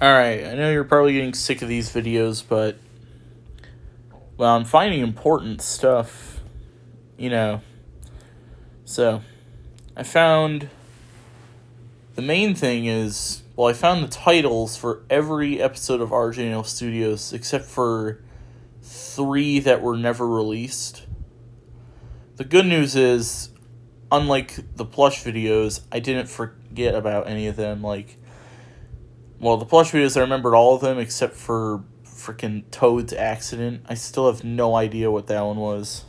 Alright, I know you're probably getting sick of these videos, but, well, I'm finding important stuff, So, I found, the main thing is, I found the titles for every episode of RJNL Studios, except for 3 that were never released. The good news is, unlike the plush videos, I didn't forget about any of them, the plush videos, I remembered all of them except for freaking Toad's accident. I still have no idea what that one was.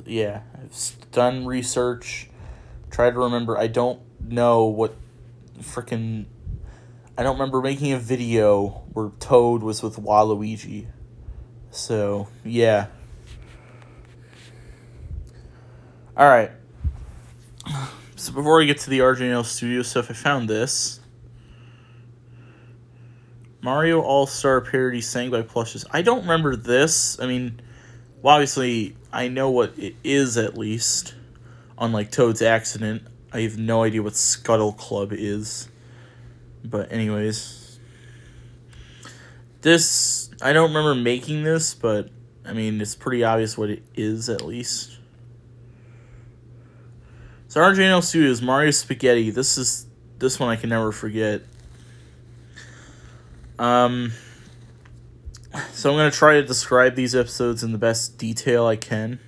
Yeah, I've done research, tried to remember. I don't know what freaking... I don't remember making a video where Toad was with Waluigi. So, yeah. Alright. So before I get to the RJNL Studio stuff, I found this. Mario All-Star Parody sang by Plushes. I don't remember this. I mean, obviously, I know what it is at least. Unlike Toad's accident, I have no idea what Scuttle Club is. But anyways. This, I don't remember making this, but, I mean, it's pretty obvious what it is at least. So RJNL Studios, Mario Spaghetti. This one I can never forget. So I'm going to try to describe these episodes in the best detail I can.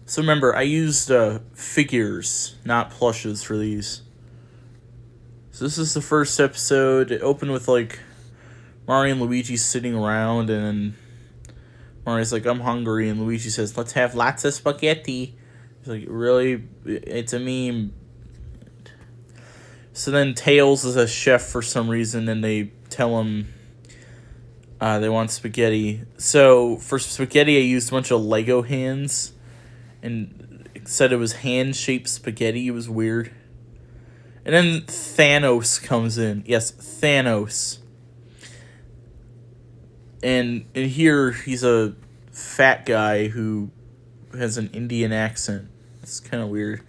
So remember, I used figures, not plushes for these. So this is the first episode. It opened with, Mario and Luigi sitting around, and then Mario's like, I'm hungry, and Luigi says, let's have lots of spaghetti. He's like, really? It's a meme. So then Tails is a chef for some reason, and they tell him they want spaghetti. So for spaghetti, I used a bunch of Lego hands, and it said it was hand-shaped spaghetti. It was weird. And then Thanos comes in. Yes, Thanos. And here, he's a fat guy who has an Indian accent. It's kind of weird.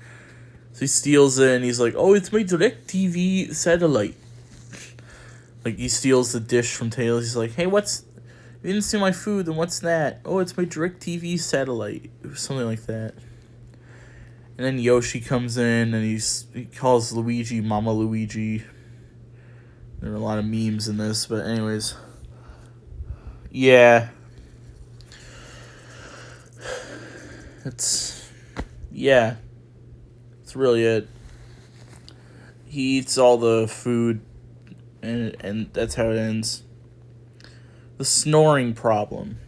So he steals it, and he's like, oh, it's my DirecTV satellite. He steals the dish from Tails. He's like, hey, you didn't steal my food, then what's that? Oh, it's my DirecTV satellite. It was something like that. And then Yoshi comes in, and he calls Luigi Mama Luigi. There are a lot of memes in this, but anyways. Yeah. That's really it. He eats all the food, and that's how it ends. The Snoring Problem.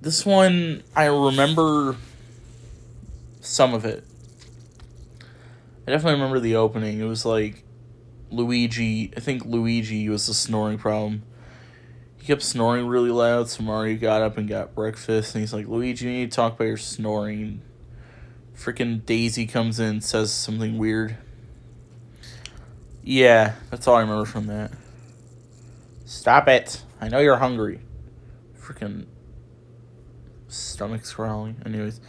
This one, I remember some of it. I definitely remember the opening. It was Luigi. I think Luigi was the snoring problem. He kept snoring really loud, so Mario got up and got breakfast, and he's like, Luigi, you need to talk about your snoring. Freaking Daisy comes in and says something weird. Yeah, that's all I remember from that. Stop it. I know you're hungry. Freaking stomach's growling. Anyways.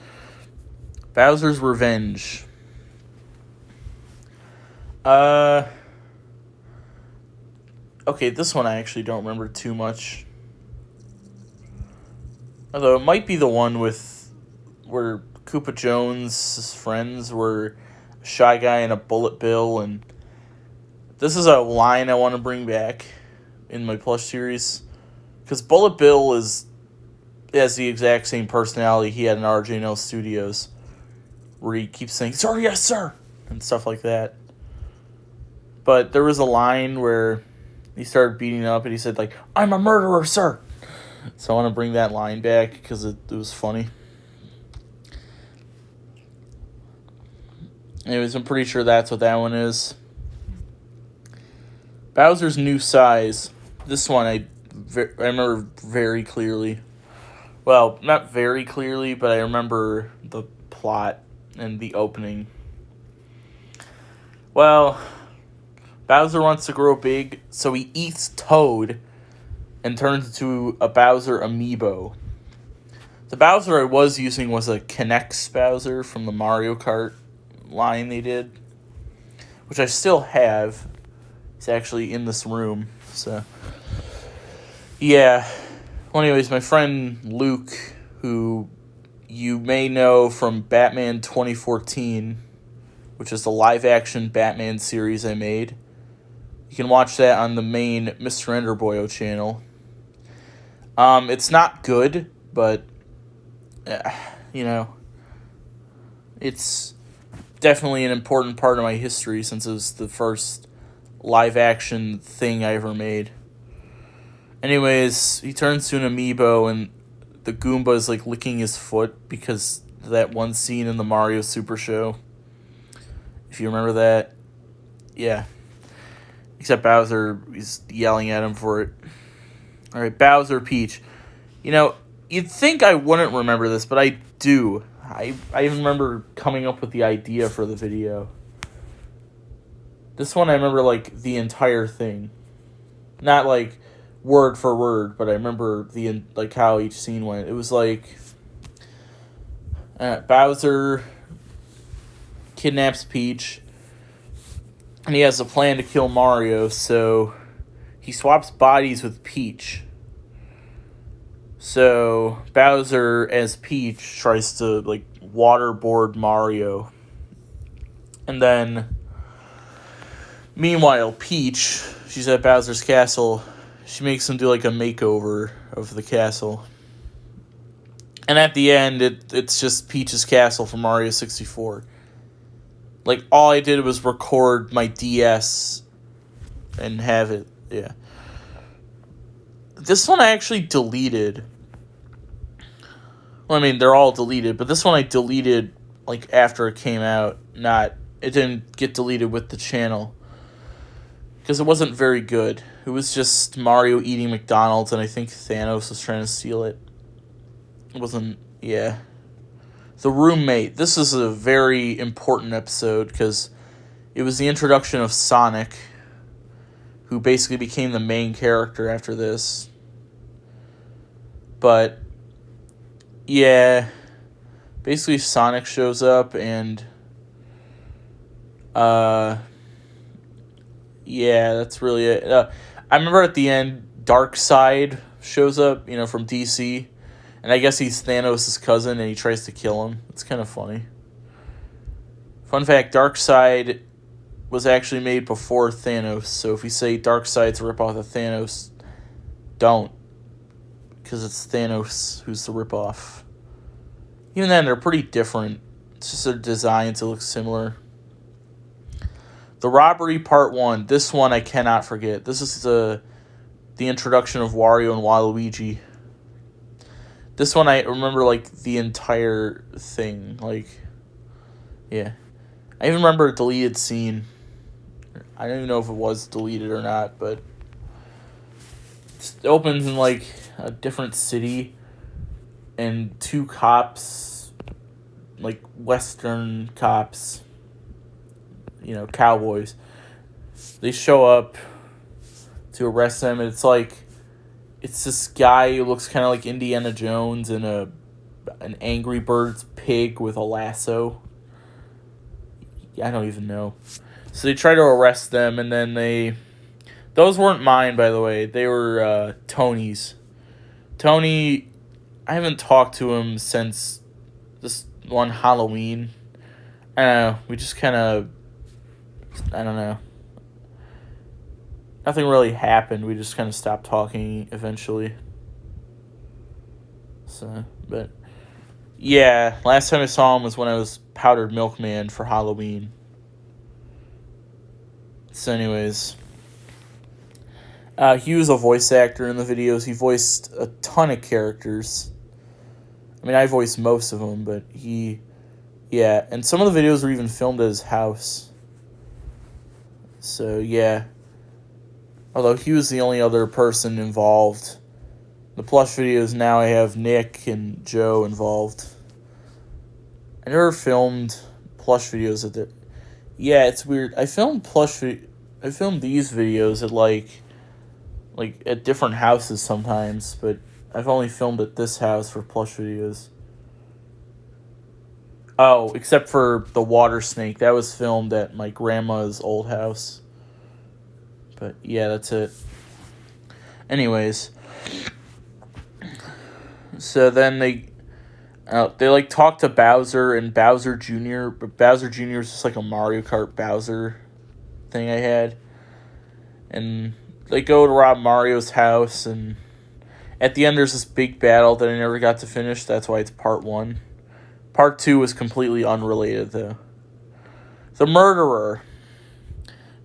Bowser's Revenge. Okay, this one I actually don't remember too much. Although it might be the one where Koopa Jones' friends were a Shy Guy and a Bullet Bill, and this is a line I want to bring back in my plush series, because Bullet Bill has the exact same personality he had in RJNL Studios, where he keeps saying, sir, yes, sir, and stuff like that. But there was a line where he started beating up, and he said, I'm a murderer, sir. So I want to bring that line back, because it was funny. Anyways, I'm pretty sure that's what that one is. Bowser's New Size. This one I remember very clearly. Well, not very clearly, but I remember the plot and the opening. Well, Bowser wants to grow big, so he eats Toad and turns into a Bowser amiibo. The Bowser I was using was a Kinect Bowser from the Mario Kart line they did, which I still have. It's actually in this room. So, yeah. Well, anyways, my friend Luke, who you may know from Batman 2014, which is the live-action Batman series I made. You can watch that on the main Mr. Enderboyo channel. It's not good, but, it's definitely an important part of my history since it was the first live-action thing I ever made. Anyways, he turns to an amiibo, and the Goomba is, like, licking his foot because of that one scene in the Mario Super Show. If you remember that. Yeah. Except Bowser, he's yelling at him for it. Alright, Bowser, Peach. You'd think I wouldn't remember this, but I do. I even remember coming up with the idea for the video. This one I remember, like, the entire thing. Not, like, word for word, but I remember how each scene went. It was like Bowser kidnaps Peach, and he has a plan to kill Mario, so he swaps bodies with Peach. So Bowser, as Peach, tries to, like, waterboard Mario. And then, meanwhile, Peach, she's at Bowser's castle. She makes him do, like, a makeover of the castle. And at the end, it's just Peach's castle from Mario 64. Like, all I did was record my DS and have it, yeah. This one I actually deleted. Well, I mean, they're all deleted, but this one I deleted, like, after it came out. It didn't get deleted with the channel. Because it wasn't very good. It was just Mario eating McDonald's, and I think Thanos was trying to steal it. It wasn't, yeah. The Roommate. This is a very important episode because it was the introduction of Sonic, who basically became the main character after this. But, yeah, basically Sonic shows up and, yeah, that's really it. I remember at the end, Darkseid shows up, from DC. And I guess he's Thanos' cousin, and he tries to kill him. It's kind of funny. Fun fact, Darkseid was actually made before Thanos. So if you say Darkseid's a ripoff of Thanos, don't. Because it's Thanos who's the ripoff. Even then, they're pretty different. It's just their designs that look similar. The Robbery Part 1. This one I cannot forget. This is the introduction of Wario and Waluigi. This one I remember, like, the entire thing. Like, yeah. I even remember a deleted scene. I don't even know if it was deleted or not, but it opens in, like, a different city, and two cops, like, Western cops, cowboys, they show up to arrest them, and it's this guy who looks kind of like Indiana Jones and an Angry Birds pig with a lasso. I don't even know. So they try to arrest them, and then those weren't mine, by the way. They were Tony's. Tony, I haven't talked to him since this one Halloween. I don't know. We just kind of, I don't know. Nothing really happened. We just kind of stopped talking eventually. So, but yeah, last time I saw him was when I was Powdered Milkman for Halloween. So anyways, he was a voice actor in the videos. He voiced a ton of characters. I mean, I voiced most of them, but yeah, and some of the videos were even filmed at his house. So, yeah. Although he was the only other person involved. The plush videos, now I have Nick and Joe involved. I never filmed plush videos at the... Yeah, it's weird. I filmed these videos at, like at different houses sometimes, but I've only filmed at this house for plush videos. Oh, except for the water snake. That was filmed at my grandma's old house. But yeah, that's it. Anyways, so then they like talk to Bowser and Bowser Jr., but Bowser Jr. is just like a Mario Kart Bowser thing I had. And they go to rob Mario's house, and at the end there's this big battle that I never got to finish. That's why it's part 1. Part 2 was completely unrelated, though. The murderer.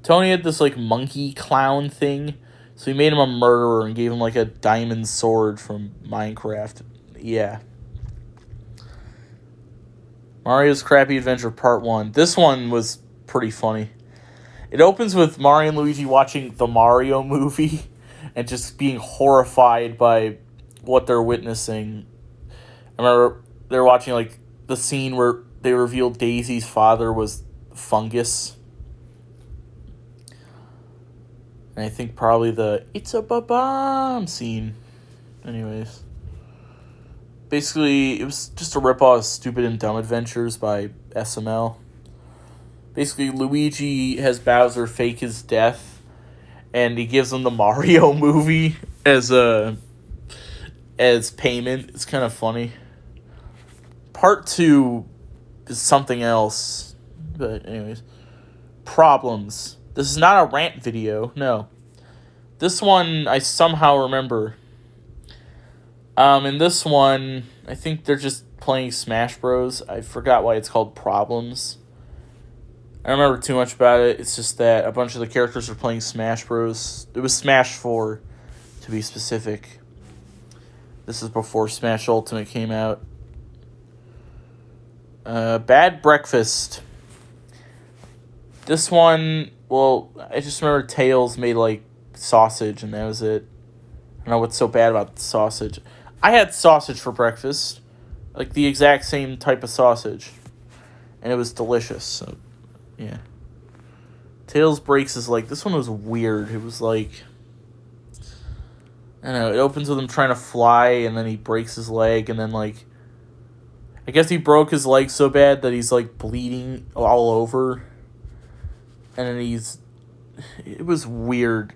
Tony had this, like, monkey clown thing, so he made him a murderer and gave him, like, a diamond sword from Minecraft. Yeah. Mario's Crappy Adventure Part 1. This one was pretty funny. It opens with Mario and Luigi watching the Mario movie and just being horrified by what they're witnessing. I remember they were watching, like, the scene where they revealed Daisy's father was fungus. And I think probably the "It's a ba-bomb" scene. Anyways. Basically, it was just a ripoff of Stupid and Dumb Adventures by SML. Basically, Luigi has Bowser fake his death, and he gives him the Mario movie as payment. It's kind of funny. Part 2 is something else. But anyways. Problems. This is not a rant video. No. This one I somehow remember. In this one, I think they're just playing Smash Bros. I forgot why it's called Problems. I don't remember too much about it. It's just that a bunch of the characters are playing Smash Bros. It was Smash 4, to be specific. This is before Smash Ultimate came out. Bad Breakfast. This one, well, I just remember Tails made, like, sausage, and that was it. I don't know what's so bad about the sausage. I had sausage for breakfast. Like, the exact same type of sausage. And it was delicious, so, yeah. Tails breaks his leg. This one was weird. It was like, I don't know, it opens with him trying to fly, and then he breaks his leg, and then, like, I guess he broke his leg so bad that he's, like, bleeding all over. And then it was weird.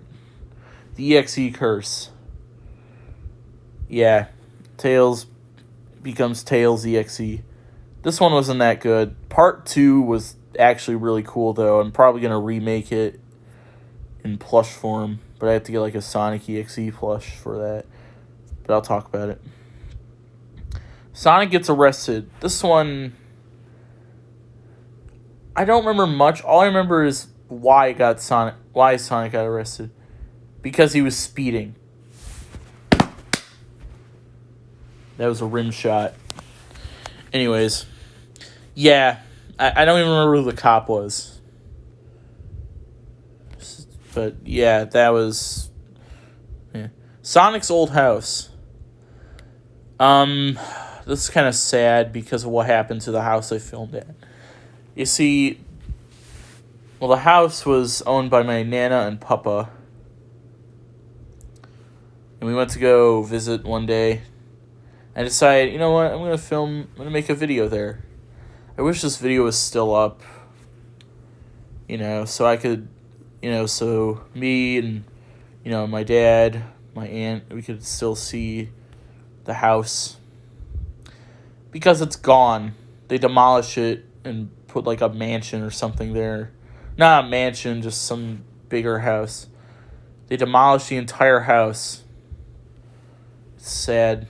The EXE curse. Yeah. Tails becomes Tails EXE. This one wasn't that good. Part 2 was actually really cool, though. I'm probably going to remake it in plush form. But I have to get, like, a Sonic EXE plush for that. But I'll talk about it. Sonic gets arrested. This one, I don't remember much. All I remember is why Sonic got arrested. Because he was speeding. That was a rim shot. Anyways. Yeah. I don't even remember who the cop was. But yeah, that was... Yeah. Sonic's old house. This is kind of sad because of what happened to the house I filmed at. You see... Well, the house was owned by my Nana and Papa. And we went to go visit one day. I decided, you know what, I'm going to make a video there. I wish this video was still up. You know, so I could, you know, so me and, you know, my dad, my aunt, we could still see the house. Because it's gone. They demolish it and put like a mansion or something there. Not a mansion, just some bigger house. They demolished the entire house. It's sad,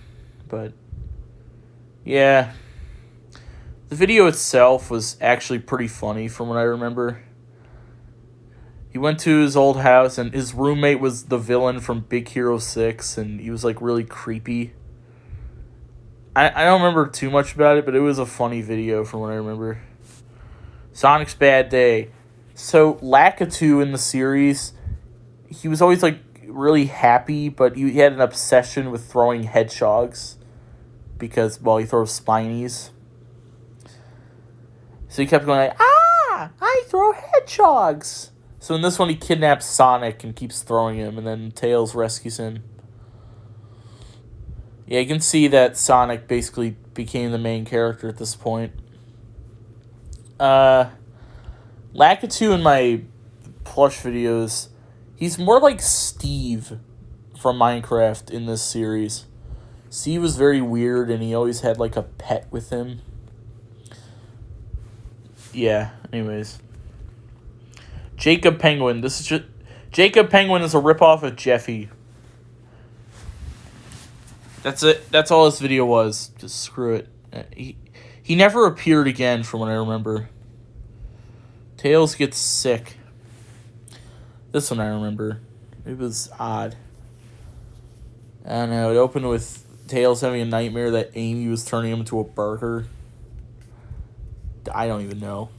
but yeah. The video itself was actually pretty funny from what I remember. He went to his old house and his roommate was the villain from Big Hero 6 and he was like really creepy. I don't remember too much about it, but it was a funny video from what I remember. Sonic's bad day. So Lakitu in the series, he was always like really happy, but he had an obsession with throwing hedgehogs because, well, he throws spinies. So he kept going like, I throw hedgehogs. So in this one, he kidnaps Sonic and keeps throwing him, and then Tails rescues him. Yeah, you can see that Sonic basically became the main character at this point. Lakitu in my plush videos, he's more like Steve from Minecraft in this series. Steve was very weird, and he always had like a pet with him. Yeah, anyways. Jacob Penguin. This is just... Jacob Penguin is a ripoff of Jeffy. That's it. That's all this video was. Just screw it. He never appeared again from what I remember. Tails gets sick. This one I remember. It was odd. I don't know. It opened with Tails having a nightmare that Amy was turning him into a burger. I don't even know.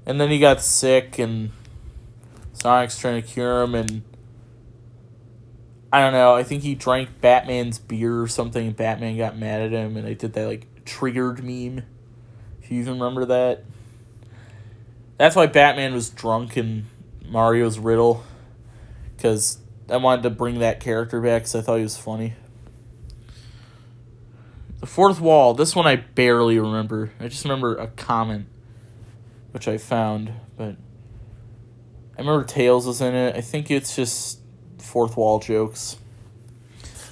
And then he got sick, and Sonic's trying to cure him, and I don't know. I think he drank Batman's beer or something, and Batman got mad at him, and I did that, like, triggered meme. If you even remember that. That's why Batman was drunk in Mario's riddle, because I wanted to bring that character back because I thought he was funny. The fourth wall. This one I barely remember. I just remember a comment, which I found, but I remember Tails was in it. I think it's just fourth wall jokes.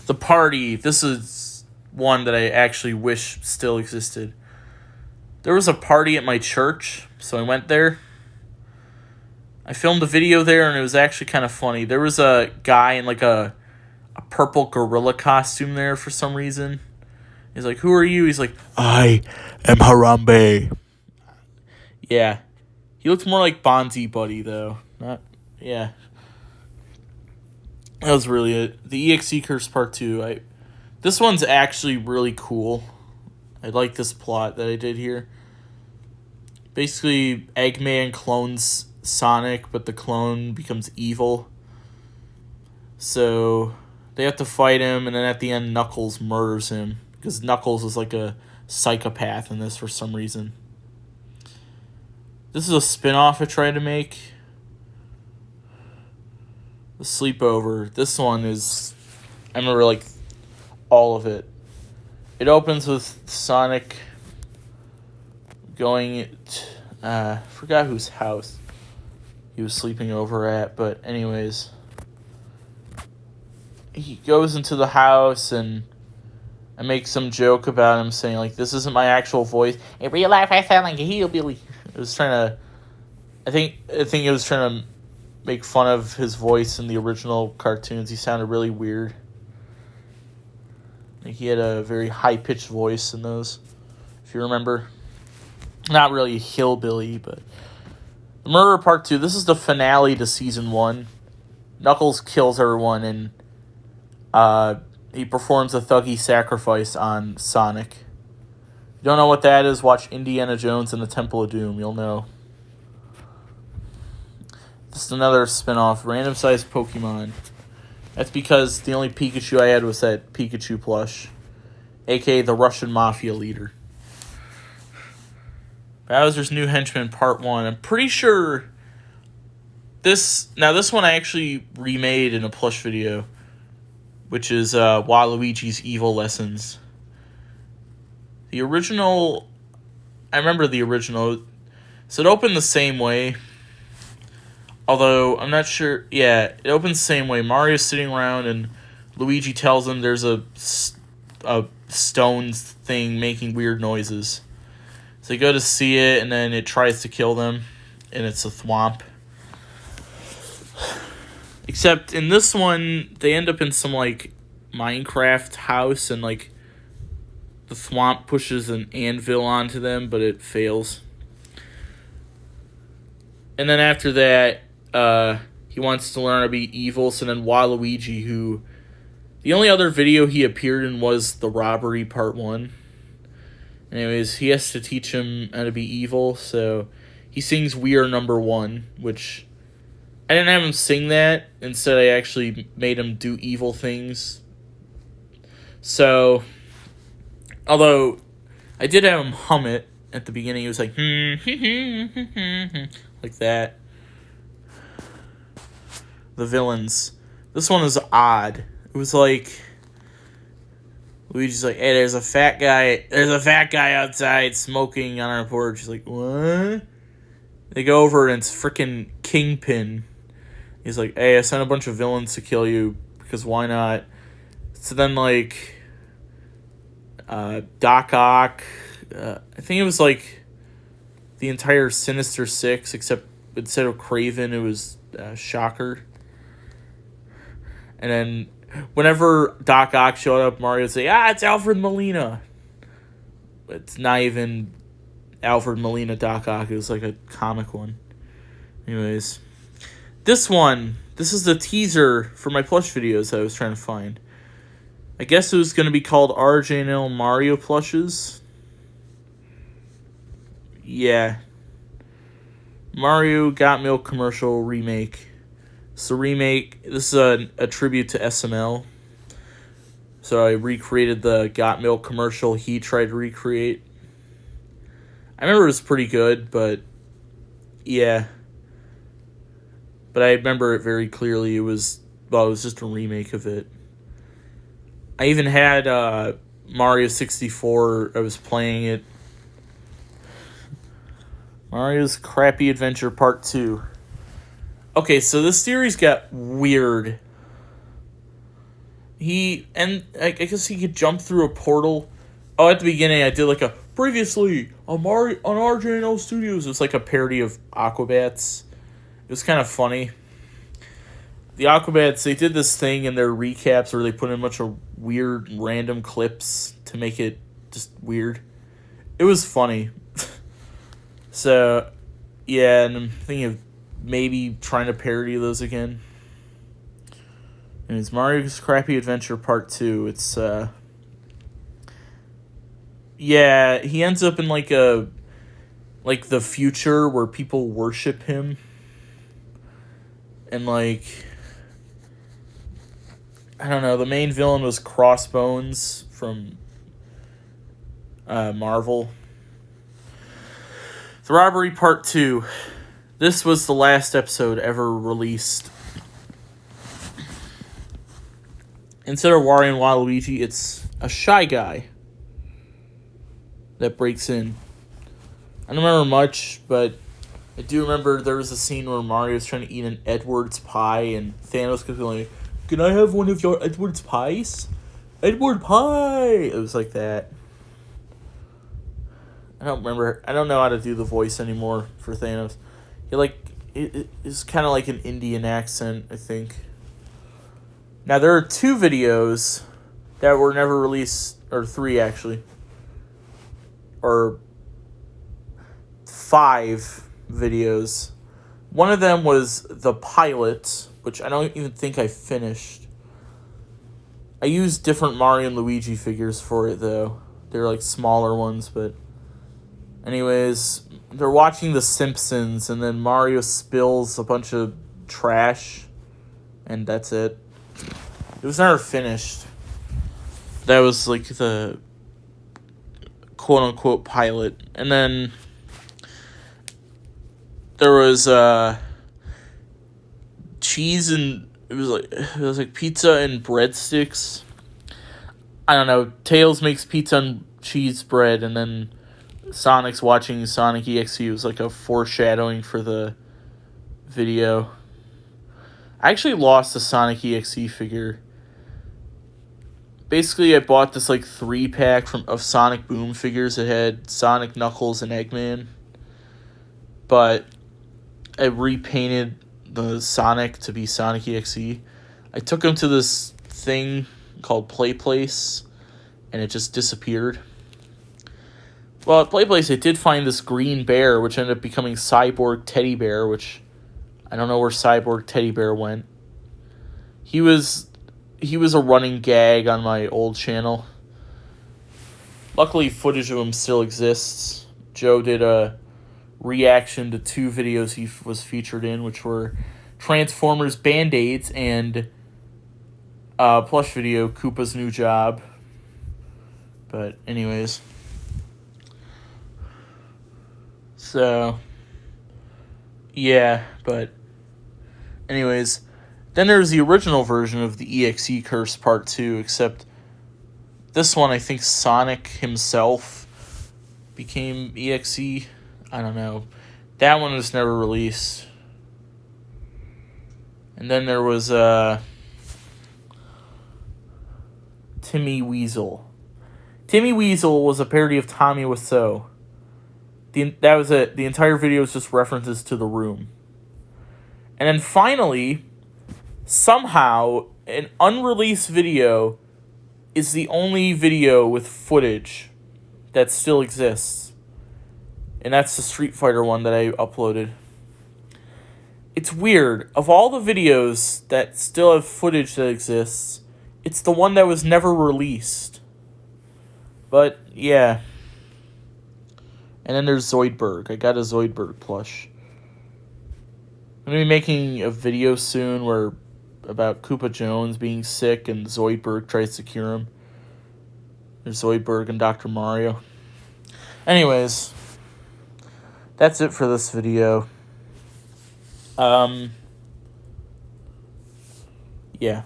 The party. This is one that I actually wish still existed. There was a party at my church, so I went there. I filmed a video there, and it was actually kind of funny. There was a guy in like a purple gorilla costume there for some reason. He's like, "Who are you?" He's like, "I am Harambe." Yeah. He looked more like Bonzi Buddy, though. Yeah. That was really it. The EXE Curse Part 2. This one's actually really cool. I like this plot that I did here. Basically, Eggman clones Sonic, but the clone becomes evil. So they have to fight him, and then at the end, Knuckles murders him. Because Knuckles is like a psychopath in this for some reason. This is a spin-off I tried to make. The Sleepover. This one is... I remember, like, all of it. It opens with Sonic going... forgot whose house he was sleeping over at, but anyways. He goes into the house, and I make some joke about him saying, like, this isn't my actual voice. In real life, I sound like a hillbilly. It was trying to... I think it was trying to make fun of his voice in the original cartoons. He sounded really weird. Like he had a very high-pitched voice in those, if you remember. Not really a hillbilly, but... The Murder Part 2. This is the finale to Season 1. Knuckles kills everyone, and he performs a thuggy sacrifice on Sonic. If you don't know what that is, watch Indiana Jones and the Temple of Doom. You'll know. This is another spin-off. Random-sized Pokemon. That's because the only Pikachu I had was that Pikachu plush, a.k.a. the Russian Mafia leader. Bowser's New Henchman Part 1. I'm pretty sure this one I actually remade in a plush video, which is Waluigi's Evil Lessons. The original, I remember the original, so it opened the same way, although I'm not sure, yeah, it opens the same way. Mario's sitting around, and Luigi tells him there's a stone thing making weird noises. So they go to see it, and then it tries to kill them, and it's a thwomp. Except in this one, they end up in some, like, Minecraft house, and, like, the thwomp pushes an anvil onto them, but it fails. And then after that, he wants to learn to be evil, so then Waluigi, who... The only other video he appeared in was The Robbery Part 1. Anyways, he has to teach him how to be evil, so he sings We Are Number One, which I didn't have him sing that. Instead, I actually made him do evil things. So, although I did have him hum it at the beginning, he was like, like that. The villains. This one is odd. It was like Luigi's like, hey, there's a fat guy outside smoking on our porch. He's like, what? They go over and it's freaking Kingpin. He's like, hey, I sent a bunch of villains to kill you because why not? So then, like, Doc Ock, I think it was like the entire Sinister Six, except instead of Craven, it was Shocker. And then whenever Doc Ock showed up, Mario would say, it's Alfred Molina. It's not even Alfred Molina Doc Ock. It was like a comic one. Anyways, this is the teaser for my plush videos I was trying to find. I guess it was going to be called RJNL Mario plushes. Yeah. Mario Got Milk commercial remake. So this is a tribute to SML. So I recreated the Got Milk commercial he tried to recreate. I remember it was pretty good, but yeah. But I remember it very clearly. It was just a remake of it. I even had Mario 64. I was playing it. Mario's Crappy Adventure Part 2. Okay, so this series got weird. I guess he could jump through a portal. Oh, at the beginning I did like a previously on RJNL Studios. It was like a parody of Aquabats. It was kind of funny. The Aquabats, they did this thing in their recaps where they put in a bunch of weird random clips to make it just weird. It was funny. So, yeah, and I'm thinking of maybe trying to parody those again. And it's Mario's Crappy Adventure Part 2. It's, yeah, he ends up in like the future where people worship him. And like, I don't know, the main villain was Crossbones from Marvel. The Robbery Part 2. This was the last episode ever released. Instead of Wario and Waluigi, it's a shy guy that breaks in. I don't remember much, but I do remember there was a scene where Mario was trying to eat an Edward's pie, and Thanos could be like, can I have one of your Edward's pies? Edward pie! It was like that. I don't know how to do the voice anymore for Thanos. It's kind of like an Indian accent, I think. Now, there are 2 videos that were never released, or 3 actually. Or 5 videos. One of them was the pilot, which I don't even think I finished. I used different Mario and Luigi figures for it, though. They're like smaller ones, but anyways, they're watching The Simpsons, and then Mario spills a bunch of trash, and that's it. It was never finished. That was like the quote-unquote pilot. And then there was cheese and it was like pizza and breadsticks. I don't know. Tails makes pizza and cheese bread, and then Sonic's watching Sonic EXE. It was like a foreshadowing for the video. I actually lost the Sonic EXE figure. Basically, I bought this like 3-pack of Sonic Boom figures. It had Sonic, Knuckles, and Eggman. But I repainted the Sonic to be Sonic EXE. I took him to this thing called Play Place, and it just disappeared. Well, at Play Place, I did find this green bear, which ended up becoming Cyborg Teddy Bear, which I don't know where Cyborg Teddy Bear went. He was a running gag on my old channel. Luckily, footage of him still exists. Joe did a reaction to 2 videos he was featured in, which were Transformers Band-Aids and plush video, Koopa's New Job. But anyways. So, yeah, but anyways. Then there's the original version of the EXE Curse Part 2, except This one, I think Sonic himself became EXE. I don't know. That one was never released. And then there was Timmy Weasel. Timmy Weasel was a parody of Tommy Wiseau. That was it. The entire video is just references to The Room. And then finally, somehow, an unreleased video is the only video with footage that still exists. And that's the Street Fighter one that I uploaded. It's weird. Of all the videos that still have footage that exists, it's the one that was never released. But, yeah. And then there's Zoidberg. I got a Zoidberg plush. I'm going to be making a video soon about Koopa Jones being sick and Zoidberg tries to cure him. There's Zoidberg and Dr. Mario. Anyways, that's it for this video. Yeah.